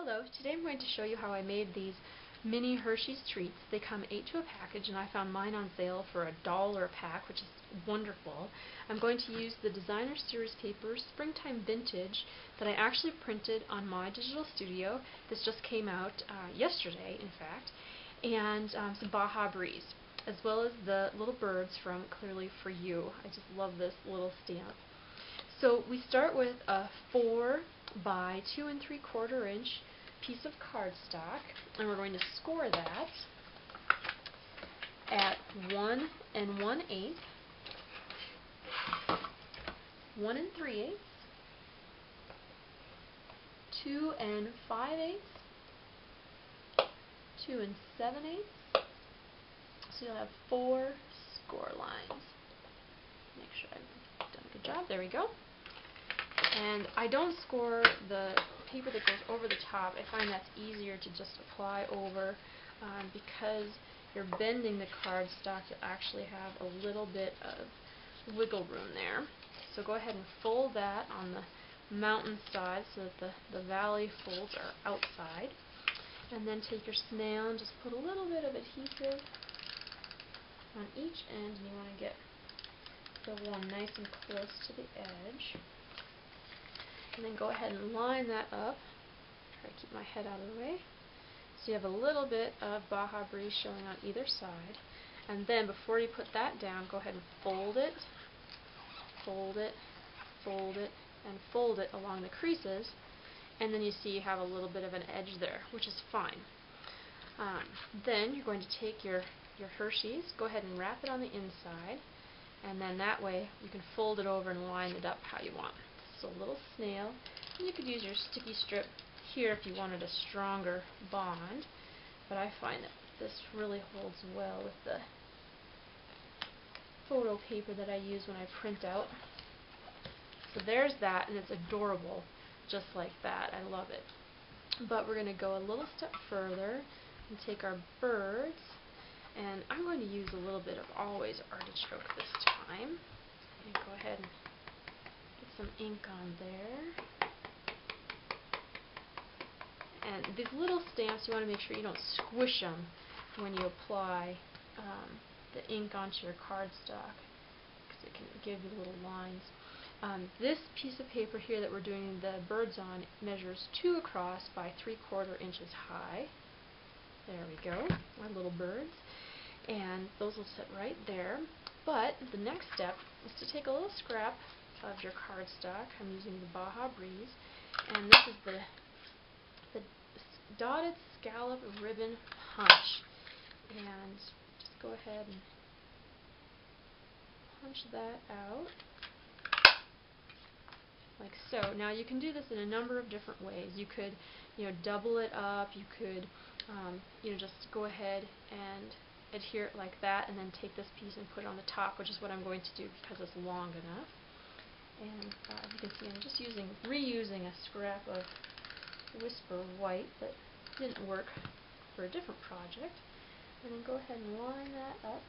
Hello, today I'm going to show you how I made these mini Hershey's treats. They come 8 to a package and I found mine on sale for $1 a pack, which is wonderful. I'm going to use the Designer Series paper Springtime Vintage that I actually printed on my digital studio. This just came out yesterday, in fact, and some Baja Breeze, as well as the little birds from Clearly For You. I just love this little stamp. So we start with a 4 by 2 3/4 inch piece of cardstock, and we're going to score that at 1 1/8, 1 3/8, 2 5/8, 2 7/8. So you'll have 4 score lines. Make sure I've done a good job. There we go. And I don't score the paper that goes over the top. I find that's easier to just apply over because you're bending the cardstock. You'll actually have a little bit of wiggle room there. So go ahead and fold that on the mountain side so that the valley folds are outside. And then take your snail and just put a little bit of adhesive on each end, and you want to get the one nice and close to the edge. And then go ahead and line that up. Try to keep my head out of the way. So you have a little bit of Baja Breeze showing on either side. And then before you put that down, go ahead and fold it, fold it, fold it, and fold it along the creases. And then you see you have a little bit of an edge there, which is fine. Then you're going to take your Hershey's, go ahead and wrap it on the inside, and then that way you can fold it over and line it up how you want. So a little snail, and you could use your sticky strip here if you wanted a stronger bond, but I find that this really holds well with the photo paper that I use when I print out. So there's that, and it's adorable just like that. I love it. But we're going to go a little step further and take our birds, and I'm going to use a little bit of Always Artichoke this time. And go ahead and get some ink on there. And these little stamps, you want to make sure you don't squish them when you apply the ink onto your cardstock, because it can give you little lines. This piece of paper here that we're doing the birds on measures 2 across by 3/4 inches high. There we go, our little birds. And those will sit right there. But the next step is to take a little scrap of your cardstock. I'm using the Baja Breeze, and this is the dotted scallop ribbon punch. And just go ahead and punch that out like so. Now you can do this in a number of different ways. You could, double it up. You could, just go ahead and adhere it like that, and then take this piece and put it on the top, which is what I'm going to do because it's long enough. And you can see I'm just reusing a scrap of Whisper White that didn't work for a different project. And then go ahead and line that up.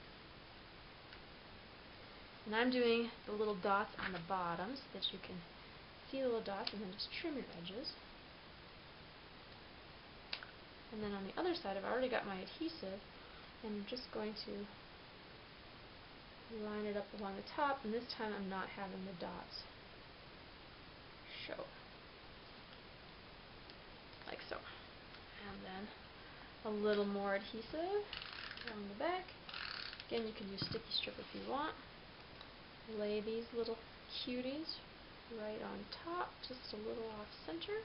And I'm doing the little dots on the bottom so that you can see the little dots, and then just trim your edges. And then on the other side, I've already got my adhesive, and I'm just going to line it up along the top, and this time I'm not having the dots show. Like so. And then a little more adhesive along the back. Again, you can use sticky strip if you want. Lay these little cuties right on top, just a little off center.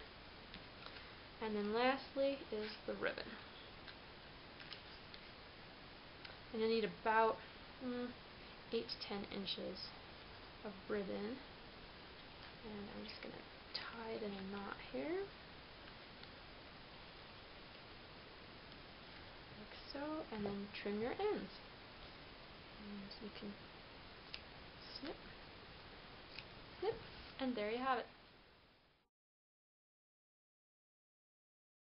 And then lastly is the ribbon. And you'll need about 8 to 10 inches of ribbon. And I'm just going to tie it in a knot here. Like so. And then trim your ends. And you can snip, snip, and there you have it.